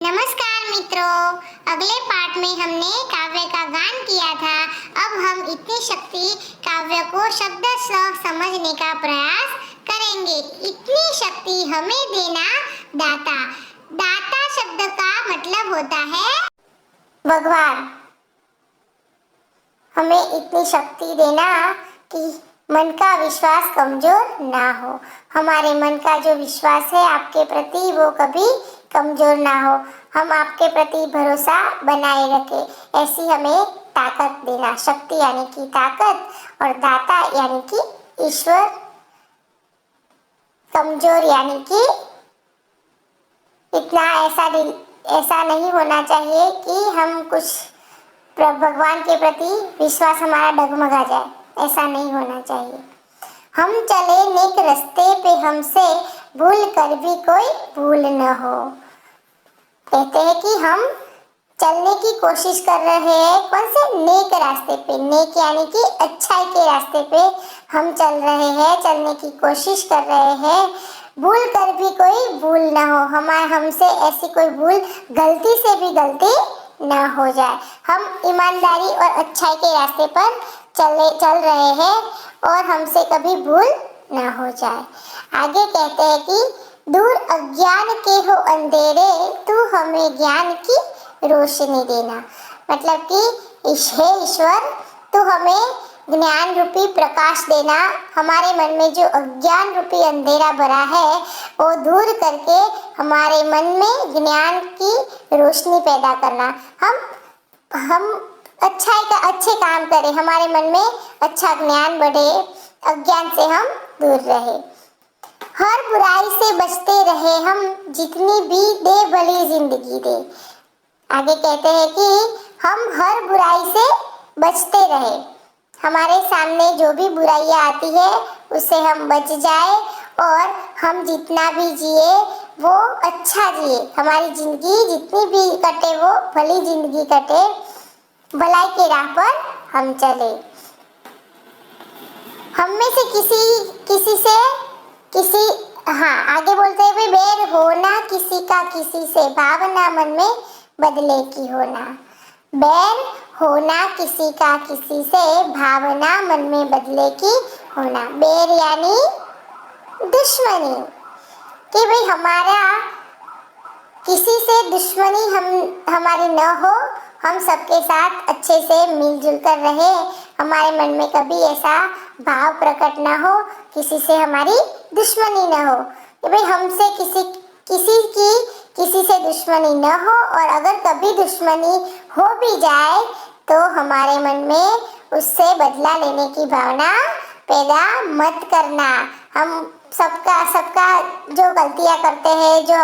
नमस्कार मित्रों, अगले पाठ में हमने काव्य का गान किया था। अब हम इतनी शक्ति काव्य को शब्दशः समझने का प्रयास करेंगे। इतनी शक्ति हमें देना दाता। दाता शब्द का मतलब होता है भगवान। हमें इतनी शक्ति देना कि मन का विश्वास कमजोर ना हो। हमारे मन का जो विश्वास है आपके प्रति वो कभी कमजोर ना हो। हम आपके प्रति भरोसा बनाए रखें। ऐसी हमें ताकत देना। शक्ति यानी कि ताकत और दाता यानी कि ईश्वर। कमजोर यानी कि इतना ऐसा नहीं होना चाहिए कि हम कुछ भगवान के प्रति विश्वास हमारा डगमगा जाए। ऐसा नहीं होना चाहिए। हम चले नेक रास्ते पे, हमसे भूल कर भी कोई भूल न हो। कहते हैं कि हम चलने की कोशिश कर रहे हैं कौन से नेक रास्ते पे। नेक यानी कि अच्छाई के रास्ते पे हम चल रहे हैं, चलने की कोशिश कर रहे हैं। भूल कर भी कोई भूल ना हो। हमसे ऐसी कोई भूल, गलती से भी गलती ना हो जाए। हम ईमानदारी और अच्छाई के रास्ते पर चल रहे हैं और हमसे कभी भूल ना हो जाए। आगे कहते हैं कि दूर अज्ञान के हो अंधेरे, तू हमें ज्ञान की रोशनी देना। मतलब कि हे ईश्वर, तू हमें ज्ञान रूपी प्रकाश देना। हमारे मन में जो अज्ञान रूपी अंधेरा भरा है वो दूर करके हमारे मन में ज्ञान की रोशनी पैदा करना। हम अच्छे काम करें, हमारे मन में अच्छा ज्ञान बढ़े, अज्ञान से हम दूर रहे। हर बुराई से बचते रहे हम, जितनी भी दे भली जिंदगी दे। आगे कहते हैं कि हम हर बुराई से बचते रहे। हमारे सामने जो भी बुराइयां आती है उससे हम बच जाए और हम जितना भी जिए वो अच्छा जिए। हमारी जिंदगी जितनी भी कटे वो भली जिंदगी कटे, भलाई के राह पर हम चले। हम में से आगे बोलते हुए बैर होना किसी का किसी से, भावना मन में बदले की होना। बैर होना किसी का किसी से, भावना मन में बदले की होना। बैर यानी दुश्मनी, कि भाई हमारा किसी से दुश्मनी हमारी न हो। हम सबके साथ अच्छे से मिलजुल कर रहे। हमारे मन में कभी ऐसा भाव प्रकट ना हो, किसी से हमारी दुश्मनी न हो कि भाई हमसे किसी से दुश्मनी न हो। और अगर कभी दुश्मनी हो भी जाए तो हमारे मन में उससे बदला लेने की भावना पैदा मत करना। हम सबका जो गलतियां करते हैं, जो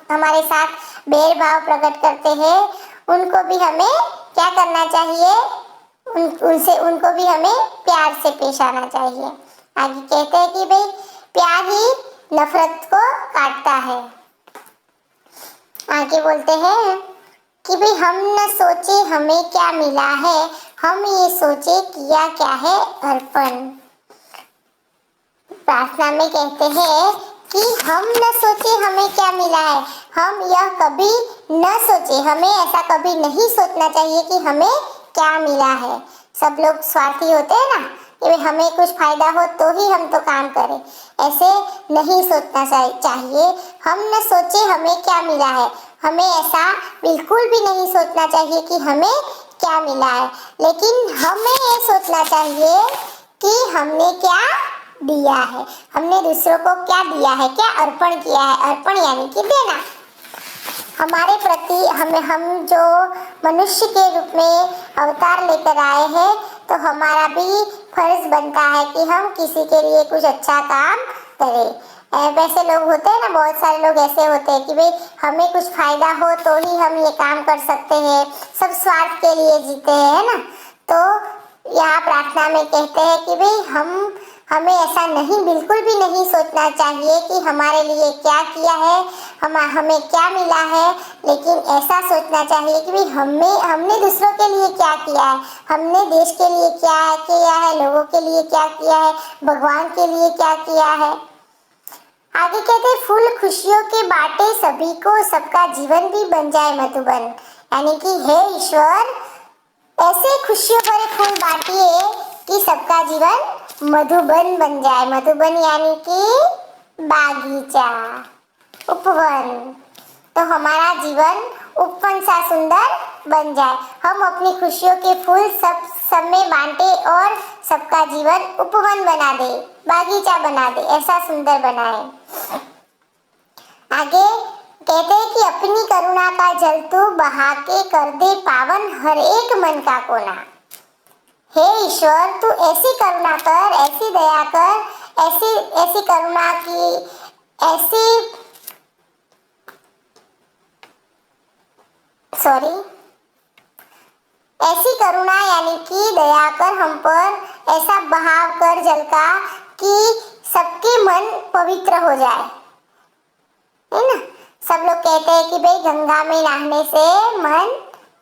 हमारे साथ भेदभाव प्रकट करते हैं, उनको भी हमें क्या करना चाहिए? उनको भी हमें प्यार से पेश आना चाहिए। आगे कहते हैं कि भाई प्यार ही नफरत को काटता है। आगे बोलते हैं कि भाई हम न सोचे हमें क्या मिला है, हम ये सोचे किया क्या है अर्पण। प्रार्थना में कहते हैं कि हम न सोचे हमें क्या मिला है। हम यह कभी न सोचे, हमें ऐसा कभी नहीं सोचना चाहिए कि हमें क्या मिला है। सब लोग स्वार्थी होते हैं ना, कि हमें कुछ फायदा हो तो ही हम तो काम करें। ऐसे नहीं सोचना चाहिए। हम न सोचे हमें क्या मिला है, हमें ऐसा बिल्कुल भी नहीं सोचना चाहिए कि हमें क्या मिला है। लेकिन हमें ये सोचना चाहिए कि हमने क्या दिया है, हमने दूसरों को क्या दिया है, क्या अर्पण किया है। अर्पण यानी कि देना। हमारे प्रति हम जो मनुष्य के रूप में अवतार लेकर आए हैं, तो हमारा भी फर्ज बनता है कि हम किसी के लिए कुछ अच्छा काम करें। वैसे लोग होते हैं ना, बहुत सारे लोग ऐसे होते हैं कि भाई हमें कुछ फायदा हो तो ही हम ये काम कर सकते हैं, सब स्वार्थ के लिए जीते हैं, है ना। तो यहाँ प्रार्थना में कहते हैं कि भाई हमें ऐसा बिल्कुल भी नहीं सोचना चाहिए कि हमारे लिए क्या किया है, हमें क्या मिला है। लेकिन ऐसा सोचना चाहिए कि भाई हमने दूसरों के लिए क्या किया है, हमने देश के लिए क्या किया है, लोगों के लिए क्या किया है, भगवान के लिए क्या किया है। आगे कहते हैं फूल खुशियों के बांटे सभी को, सबका जीवन भी बन जाए मधुबन। यानी कि हे ईश्वर, ऐसे खुशियों भरे फूल बांटिए कि सबका जीवन मधुबन बन जाए। मधुबन यानी कि बागीचा, उपवन। तो हमारा जीवन उपवन सा सुंदर बन जाए। हम अपनी खुशियों के फूल सब में बांटे और सबका जीवन उपवन बना दे, बागीचा बना दे, ऐसा सुंदर बनाए। आगे कहते हैं कि अपनी करुणा का जल तू बहा के कर दे पावन हर एक मन का कोना। हे ईश्वर, तू ऐसी करुणा कर, ऐसी दया कर, ऐसी करुणा की ऐसी करुणा यानी कि दया कर हम पर, ऐसा बहाव कर जल का कि सबके मन पवित्र हो जाए, है ना। सब लोग कहते हैं कि भाई गंगा में नहाने से मन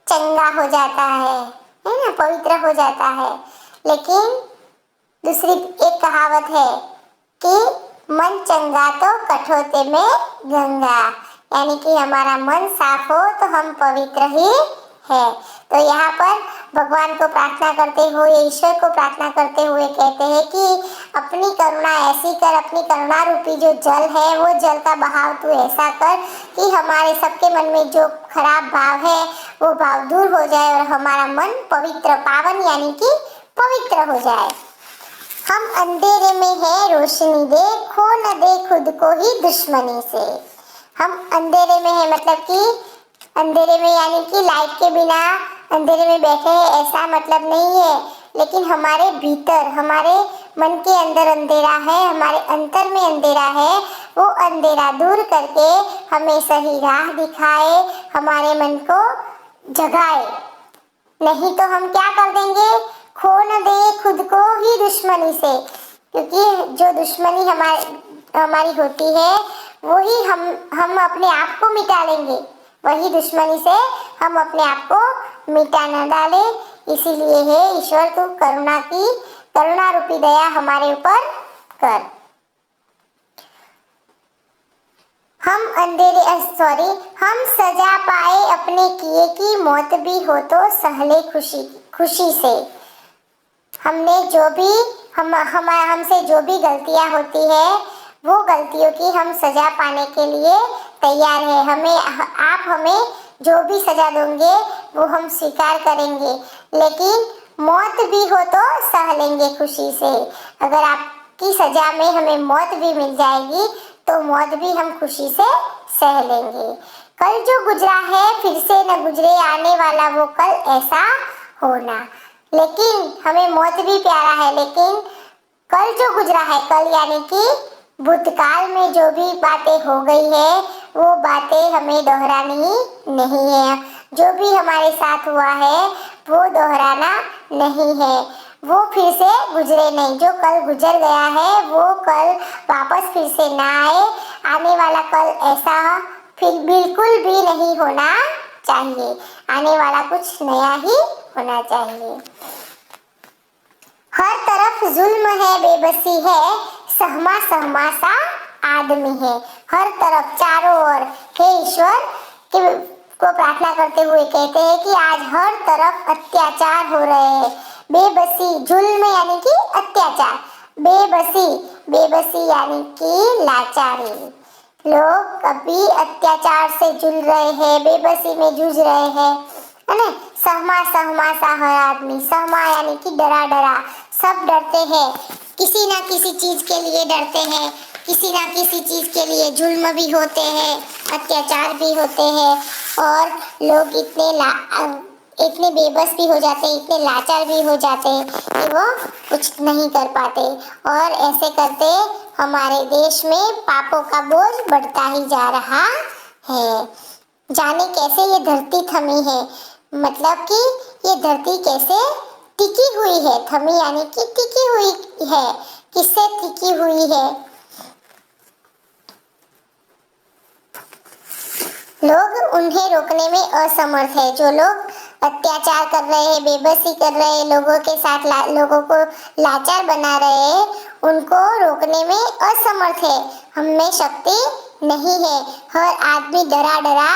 चंगा हो जाता है ना, पवित्र हो जाता है। लेकिन दूसरी एक कहावत है कि मन चंगा तो कठौते में गंगा, यानी कि हमारा मन साफ हो तो हम पवित्र ही है। तो यहाँ पर भगवान को प्रार्थना करते हुए, ईश्वर को प्रार्थना करते हुए कहते हैं कि अपनी करुणा ऐसी कर, अपनी करुणा रूपी जो जल है वो जल का बहाव तू ऐसा कर कि हमारे सबके मन में जो खराब भाव है वो भाव दूर हो जाए और हमारा मन पवित्र, पावन यानी कि पवित्र हो जाए। हम अंधेरे में है रोशनी दे, खो न दे खुद को ही दुश्मनी से। हम अंधेरे में है मतलब कि अंधेरे में यानी कि लाइट के बिना अंधेरे में बैठे हैं ऐसा मतलब नहीं है, लेकिन हमारे भीतर, हमारे मन के अंदर अंधेरा है, हमारे अंतर में अंधेरा है। वो अंधेरा दूर करके हमें सही राह दिखाए, हमारे मन को जगाए। नहीं तो हम क्या कर देंगे, खो न दे खुद को ही दुश्मनी से, क्योंकि जो दुश्मनी हमारी होती है वही हम अपने आप को मिटा लेंगे। वही दुश्मनी से हम अपने आप को मिटा न डाले। इसीलिए है ईश्वर तू करुणा रूपी दया हमारे ऊपर कर। हम सजा पाए अपने किए की, मौत भी हो तो सहले खुशी से। हमने जो भी हमसे जो भी गलतियां होती है वो गलतियों की हम सजा पाने के लिए तैयार है। आप हमें जो भी सजा दोगे वो हम स्वीकार करेंगे, लेकिन मौत भी हो तो सह लेंगे खुशी से। अगर आपकी सजा में हमें मौत भी मिल जाएगी तो मौत भी हम खुशी से सह लेंगे। कल जो गुजरा है फिर से न गुजरे, आने वाला वो कल ऐसा होना। लेकिन हमें मौत भी प्यारा है, लेकिन कल जो गुजरा है, कल यानी कि भूतकाल में जो भी बातें हो गई है वो बातें हमें दोहरानी नहीं है। जो भी हमारे साथ हुआ है वो दोहराना नहीं है, वो फिर से गुजरे नहीं। जो कल गुजर गया है वो कल वापस फिर से ना आए। आने वाला कल ऐसा फिर बिल्कुल भी नहीं होना चाहिए। आने वाला कुछ नया ही होना चाहिए। हर तरफ जुल्म है, बेबसी है, सहमा सहमा सा आदमी है। हर तरफ, चारों ओर, हे ईश्वर को प्रार्थना करते हुए कहते हैं कि आज हर तरफ अत्याचार हो रहे हैं। बेबसी, जुल्म यानी कि अत्याचार, बेबसी यानी कि लाचारी। लोग अभी अत्याचार से जूझ रहे हैं, बेबसी में जूझ रहे हैं, है ना। सहमा सहमा सा हर आदमी, सहमा यानी कि डरा डरा, सब डरते हैं, किसी ना किसी चीज के लिए डरते हैं, किसी ना किसी चीज के लिए जुल्म भी होते हैं, अत्याचार भी होते हैं और लोग इतने बेबस भी हो जाते हैं, इतने लाचार भी हो जाते हैं कि वो कुछ नहीं कर पाते। और ऐसे करते हमारे देश में पापों का बोझ बढ़ता ही जा रहा है। जाने कैसे ये धरती थमी है, मतलब कि ये धरती कैसे टिकी हुई है। थमी यानी कि टिकी हुई है, किससे टिकी हुई है। लोग उन्हें रोकने में असमर्थ है। जो लोग अत्याचार कर रहे हैं, बेबसी कर रहे हैं, लोगों के साथ लोगों को लाचार बना रहे हैं, उनको रोकने में असमर्थ है। हम में शक्ति नहीं है। हर आदमी डरा डरा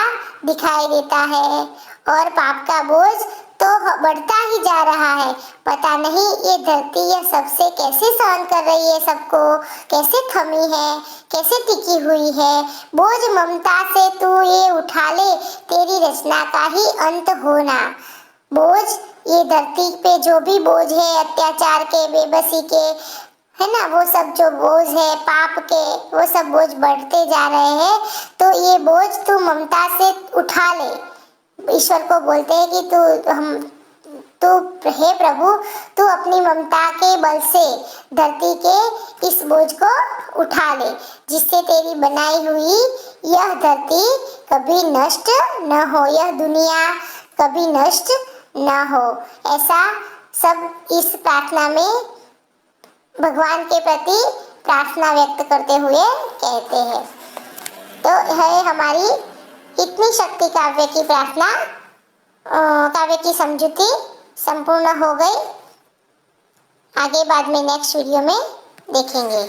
दिखाई देता है और पाप का बोझ तो बढ़ता ही जा रहा है। पता नहीं ये धरती यह सबसे कैसे सहन कर रही है, सबको कैसे थमी है, कैसे टिकी हुई है। बोझ ममता से तू ये उठा ले, तेरी रचना का ही अंत होना। बोझ ये धरती पे जो भी बोझ है, अत्याचार के, बेबसी के, है ना, वो सब जो बोझ है पाप के, वो सब बोझ बढ़ते जा रहे हैं। तो ये बोझ तू ममता से उठा ले। ईश्वर को बोलते हैं कि तू हे प्रभु, तू अपनी ममता के बल से धरती के इस बोझ को उठा ले, जिससे तेरी बनाई हुई यह धरती कभी नष्ट न हो, यह दुनिया कभी नष्ट न हो। ऐसा सब इस प्रार्थना में भगवान के प्रति प्रार्थना व्यक्त करते हुए कहते हैं। तो है हमारी इतनी शक्ति काव्य की प्रार्थना, काव्य की समझुती संपूर्ण हो गई। आगे बाद में नेक्स्ट वीडियो में देखेंगे।